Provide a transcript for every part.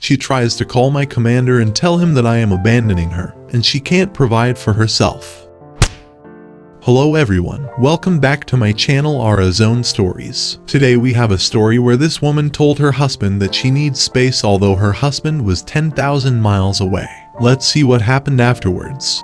She tries to call my commander and tell him that I am abandoning her, and she can't provide for herself. Hello everyone, welcome back to my channel Ara Zone Stories. Today we have a story where this woman told her husband that she needs space although her husband was 10,000 miles away. Let's see what happened afterwards.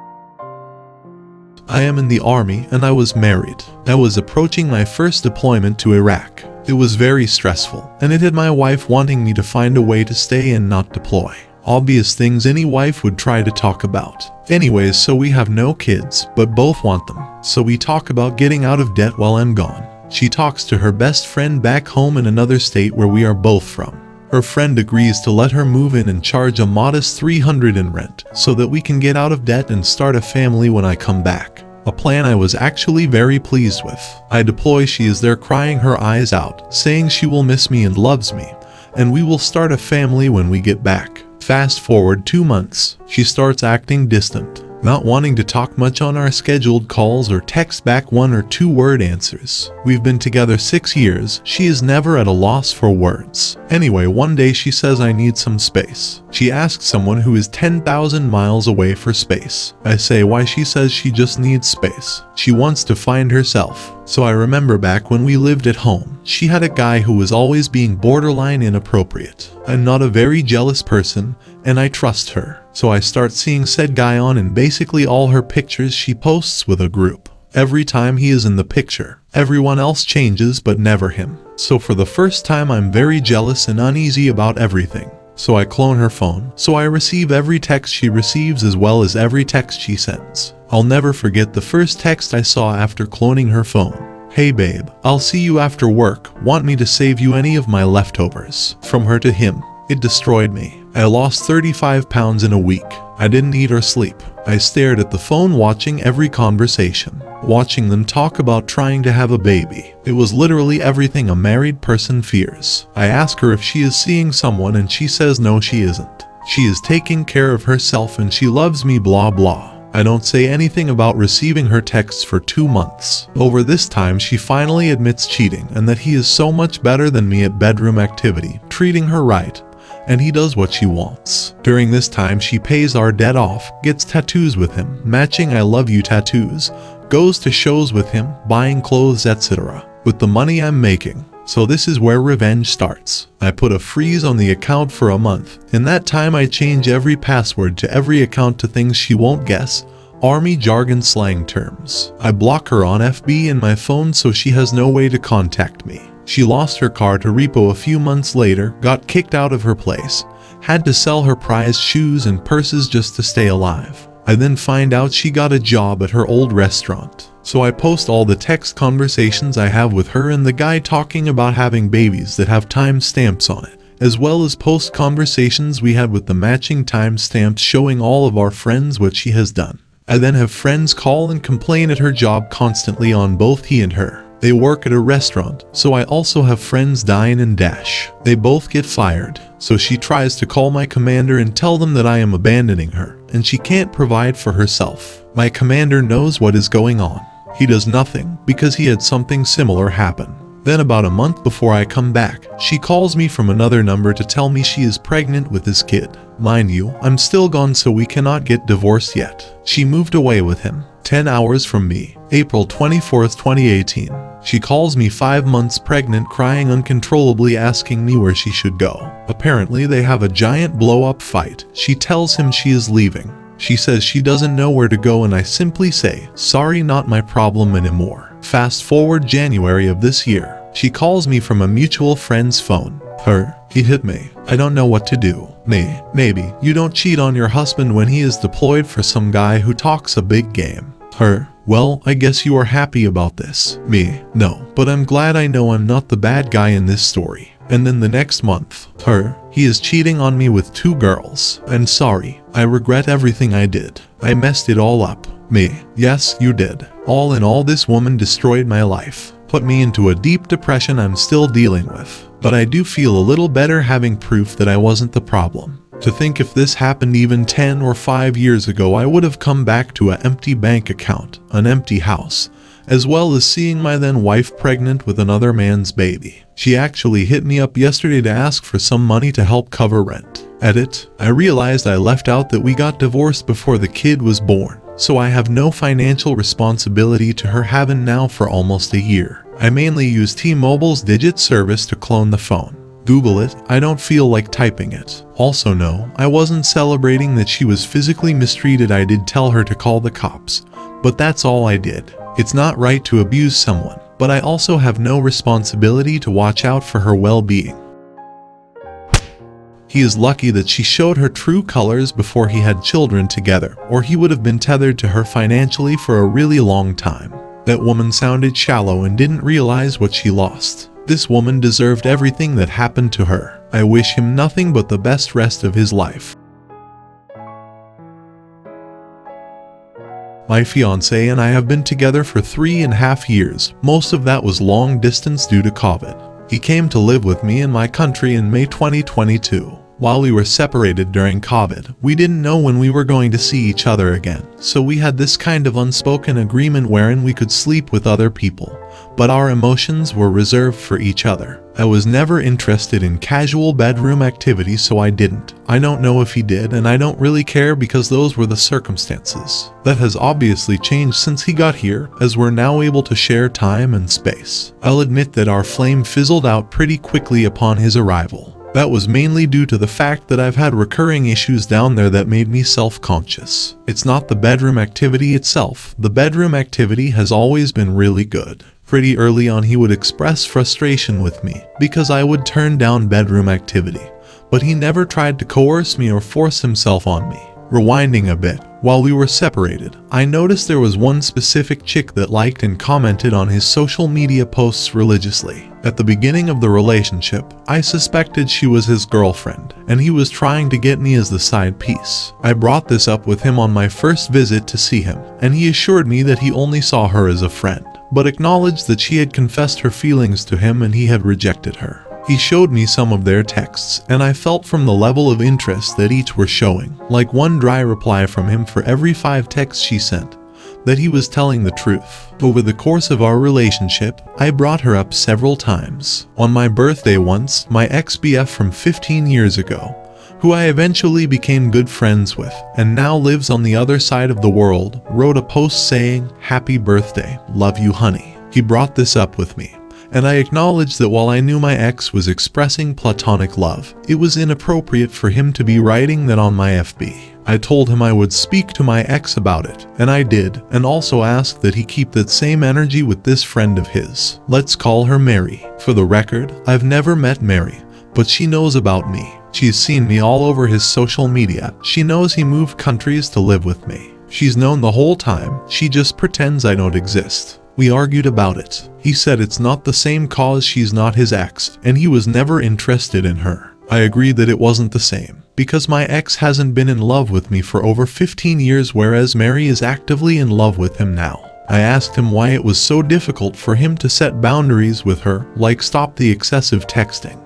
I am in the army and I was married. I was approaching my first deployment to Iraq. It was very stressful, and it had my wife wanting me to find a way to stay and not deploy. Obvious things any wife would try to talk about. Anyways, so we have no kids, but both want them. So we talk about getting out of debt while I'm gone. She talks to her best friend back home in another state where we are both from. Her friend agrees to let her move in and charge a modest $300 in rent so that we can get out of debt and start a family when I come back. A plan I was actually very pleased with. I deploy, she is there crying her eyes out, saying she will miss me and loves me, and we will start a family when we get back. Fast forward 2 months, she starts acting distant, not wanting to talk much on our scheduled calls or text back 1 or 2 word answers. We've been together 6 years, she is never at a loss for words. Anyway, one day she says I need some space. She asks someone who is 10,000 miles away for space. I say why, she says she just needs space. She wants to find herself. So I remember back when we lived at home, she had a guy who was always being borderline inappropriate. I'm not a very jealous person, and I trust her. So I start seeing said guy on in basically all her pictures she posts with a group. Every time he is in the picture, everyone else changes but never him. So for the first time I'm very jealous and uneasy about everything. So I clone her phone, so I receive every text she receives as well as every text she sends. I'll never forget the first text I saw after cloning her phone. Hey babe, I'll see you after work, want me to save you any of my leftovers? From her to him. It destroyed me. I lost 35 pounds in a week. I didn't eat or sleep. I stared at the phone watching every conversation, watching them talk about trying to have a baby. It was literally everything a married person fears. I ask her if she is seeing someone and she says no, she isn't. She is taking care of herself and she loves me, blah blah. I don't say anything about receiving her texts for 2 months. Over this time she finally admits cheating and that he is so much better than me at bedroom activity, treating her right, and he does what she wants. During this time she pays our debt off, gets tattoos with him, matching I love you tattoos, goes to shows with him, buying clothes, etc. with the money I'm making. So this is where revenge starts. I put a freeze on the account for a month. In that time I change every password to every account to things she won't guess, army jargon slang terms. I block her on FB in my phone so she has no way to contact me. She lost her car to repo a few months later, got kicked out of her place, had to sell her prized shoes and purses just to stay alive. I then find out she got a job at her old restaurant. So I post all the text conversations I have with her and the guy talking about having babies that have timestamps on it, as well as post conversations we had with the matching timestamps showing all of our friends what she has done. I then have friends call and complain at her job constantly on both he and her. They work at a restaurant, so I also have friends dine and dash. They both get fired, so she tries to call my commander and tell them that I am abandoning her, and she can't provide for herself. My commander knows what is going on. He does nothing, because he had something similar happen. Then about a month before I come back, she calls me from another number to tell me she is pregnant with his kid. Mind you, I'm still gone so we cannot get divorced yet. She moved away with him, 10 hours from me, April 24th, 2018. She calls me 5 months pregnant, crying uncontrollably, asking me where she should go. Apparently they have a giant blow-up fight. She tells him she is leaving. She says she doesn't know where to go and I simply say, sorry, not my problem anymore. Fast forward January of this year. She calls me from a mutual friend's phone. Her, he hit me. I don't know what to do. Me, maybe you don't cheat on your husband when he is deployed for some guy who talks a big game. Her, well, I guess you are happy about this. Me, no, but I'm glad I know I'm not the bad guy in this story. And then the next month, her, he is cheating on me with 2 girls. I'm sorry, I regret everything I did. I messed it all up. Me, yes, you did. All in all, this woman destroyed my life, put me into a deep depression I'm still dealing with. But I do feel a little better having proof that I wasn't the problem. To think if this happened even 10 or 5 years ago, I would have come back to an empty bank account, an empty house, as well as seeing my then wife pregnant with another man's baby. She actually hit me up yesterday to ask for some money to help cover rent. Edit. I realized I left out that we got divorced before the kid was born, so I have no financial responsibility to her having now for almost a year. I mainly use T-Mobile's Digit service to clone the phone. Google it, I don't feel like typing it. Also no, I wasn't celebrating that she was physically mistreated. I did tell her to call the cops, but that's all I did. It's not right to abuse someone, but I also have no responsibility to watch out for her well-being. He is lucky that she showed her true colors before he had children together, or he would have been tethered to her financially for a really long time. That woman sounded shallow and didn't realize what she lost. This woman deserved everything that happened to her. I wish him nothing but the best rest of his life. My fiancé and I have been together for 3.5 years. Most of that was long distance due to COVID. He came to live with me in my country in May 2022. While we were separated during COVID, we didn't know when we were going to see each other again, so we had this kind of unspoken agreement wherein we could sleep with other people, but our emotions were reserved for each other. I was never interested in casual bedroom activities, so I didn't. I don't know if he did, and I don't really care because those were the circumstances. That has obviously changed since he got here, as we're now able to share time and space. I'll admit that our flame fizzled out pretty quickly upon his arrival. That was mainly due to the fact that I've had recurring issues down there that made me self-conscious. It's not the bedroom activity itself. The bedroom activity has always been really good. Pretty early on he would express frustration with me because I would turn down bedroom activity, but he never tried to coerce me or force himself on me. Rewinding a bit, while we were separated, I noticed there was one specific chick that liked and commented on his social media posts religiously. At the beginning of the relationship, I suspected she was his girlfriend, and he was trying to get me as the side piece. I brought this up with him on my first visit to see him, and he assured me that he only saw her as a friend, but acknowledged that she had confessed her feelings to him and he had rejected her. He showed me some of their texts, and I felt from the level of interest that each were showing, like one dry reply from him for every 5 texts she sent, that he was telling the truth. Over the course of our relationship, I brought her up several times. On my birthday once, my ex-BF from 15 years ago, who I eventually became good friends with, and now lives on the other side of the world, wrote a post saying, "Happy birthday, love you honey." He brought this up with me, and I acknowledged that while I knew my ex was expressing platonic love, it was inappropriate for him to be writing that on my FB. I told him I would speak to my ex about it, and I did, and also asked that he keep that same energy with this friend of his. Let's call her Mary. For the record, I've never met Mary, but she knows about me. She's seen me all over his social media. She knows he moved countries to live with me. She's known the whole time, she just pretends I don't exist. We argued about it. He said it's not the same cause she's not his ex, and he was never interested in her. I agreed that it wasn't the same, because my ex hasn't been in love with me for over 15 years, whereas Mary is actively in love with him now. I asked him why it was so difficult for him to set boundaries with her, like stop the excessive texting,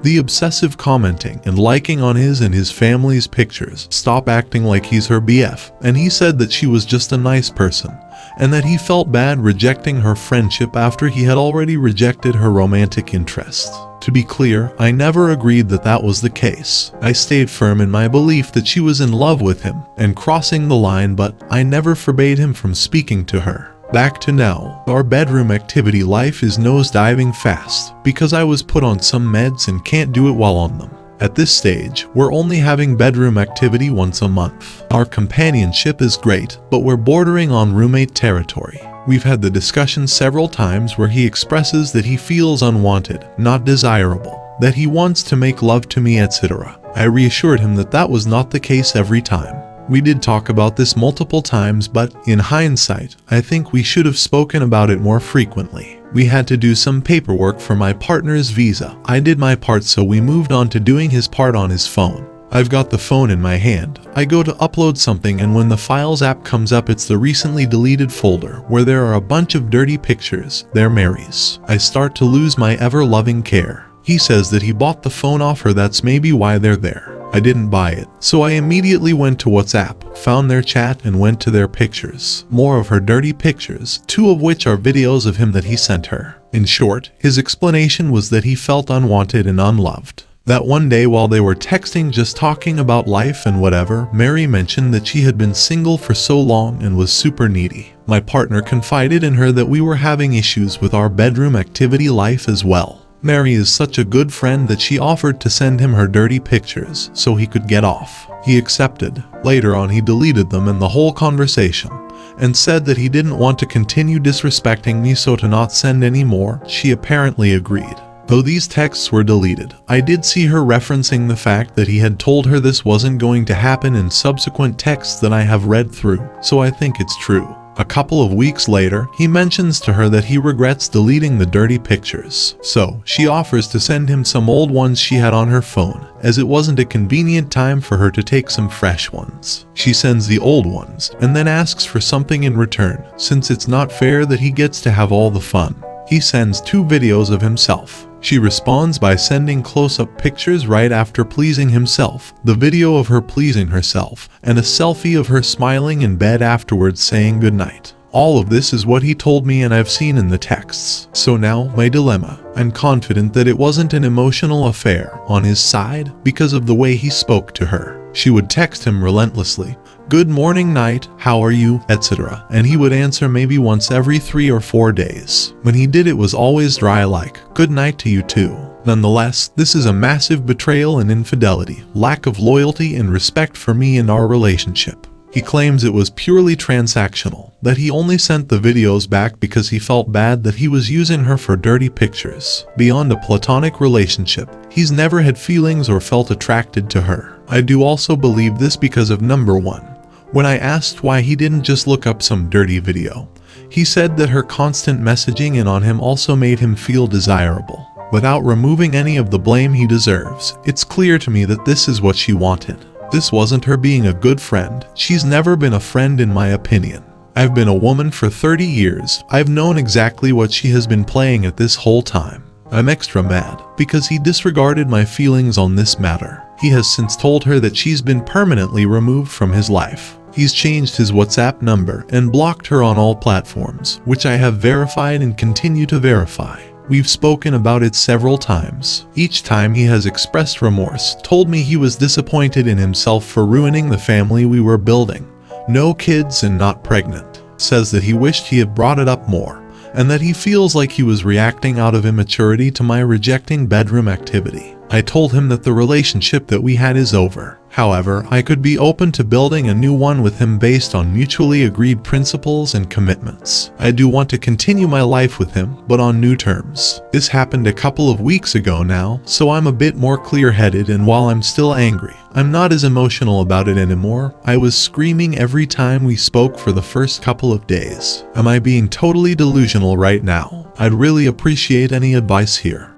the obsessive commenting and liking on his and his family's pictures, stop acting like he's her BF, and he said that she was just a nice person, and that he felt bad rejecting her friendship after he had already rejected her romantic interest. To be clear, I never agreed that that was the case. I stayed firm in my belief that she was in love with him and crossing the line, but I never forbade him from speaking to her. Back to now, our bedroom activity life is nosediving fast because I was put on some meds and can't do it while on them. At this stage, we're only having bedroom activity once a month. Our companionship is great, but we're bordering on roommate territory. We've had the discussion several times where he expresses that he feels unwanted, not desirable, that he wants to make love to me, etc. I reassured him that that was not the case every time. We did talk about this multiple times, but in hindsight, I think we should have spoken about it more frequently. We had to do some paperwork for my partner's visa. I did my part, so we moved on to doing his part on his phone. I've got the phone in my hand. I go to upload something, and when the Files app comes up, it's the recently deleted folder where there are a bunch of dirty pictures. They're Mary's. I start to lose my ever-loving care. He says that he bought the phone off her. That's maybe why they're there. I didn't buy it, so I immediately went to WhatsApp, found their chat, and went to their pictures. More of her dirty pictures, 2 of which are videos of him that he sent her. In short, his explanation was that he felt unwanted and unloved. That one day while they were texting just talking about life and whatever, Mary mentioned that she had been single for so long and was super needy. My partner confided in her that we were having issues with our bedroom activity life as well. Mary is such a good friend that she offered to send him her dirty pictures so he could get off. He accepted. Later on he deleted them and the whole conversation, and said that he didn't want to continue disrespecting me, so to not send any more. She apparently agreed. Though these texts were deleted, I did see her referencing the fact that he had told her this wasn't going to happen in subsequent texts that I have read through, so I think it's true. A couple of weeks later, he mentions to her that he regrets deleting the dirty pictures, so she offers to send him some old ones she had on her phone, as it wasn't a convenient time for her to take some fresh ones. She sends the old ones, and then asks for something in return, since it's not fair that he gets to have all the fun. He sends 2 videos of himself. She responds by sending close-up pictures right after pleasing himself, the video of her pleasing herself, and a selfie of her smiling in bed afterwards saying goodnight. All of this is what he told me and I've seen in the texts. So now, my dilemma. I'm confident that it wasn't an emotional affair on his side because of the way he spoke to her. She would text him relentlessly, "Good morning, night, how are you?" etc. And he would answer maybe once every 3 or 4 days. When he did, it was always dry, like, "Good night to you too." Nonetheless, this is a massive betrayal and infidelity, lack of loyalty and respect for me and our relationship. He claims it was purely transactional, that he only sent the videos back because he felt bad that he was using her for dirty pictures. Beyond a platonic relationship, he's never had feelings or felt attracted to her. I do also believe this because of number 1. When I asked why he didn't just look up some dirty video, he said that her constant messaging in on him also made him feel desirable. Without removing any of the blame he deserves, it's clear to me that this is what she wanted. This wasn't her being a good friend. She's never been a friend in my opinion. I've been a woman for 30 years. I've known exactly what she has been playing at this whole time. I'm extra mad because he disregarded my feelings on this matter. He has since told her that she's been permanently removed from his life. He's changed his WhatsApp number and blocked her on all platforms, which I have verified and continue to verify. We've spoken about it several times. Each time he has expressed remorse, told me he was disappointed in himself for ruining the family we were building. No kids and not pregnant. Says that he wished he had brought it up more, and that he feels like he was reacting out of immaturity to my rejecting bedroom activity. I told him that the relationship that we had is over. However, I could be open to building a new one with him based on mutually agreed principles and commitments. I do want to continue my life with him, but on new terms. This happened a couple of weeks ago now, so I'm a bit more clear-headed, and while I'm still angry, I'm not as emotional about it anymore. I was screaming every time we spoke for the first couple of days. Am I being totally delusional right now? I'd really appreciate any advice here.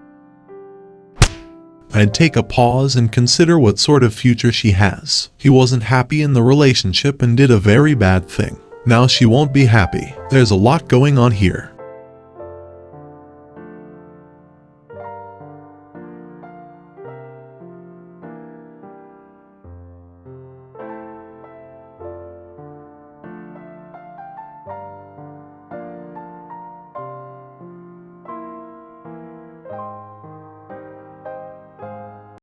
I'd take a pause and consider what sort of future she has. He wasn't happy in the relationship and did a very bad thing. Now she won't be happy. There's a lot going on here.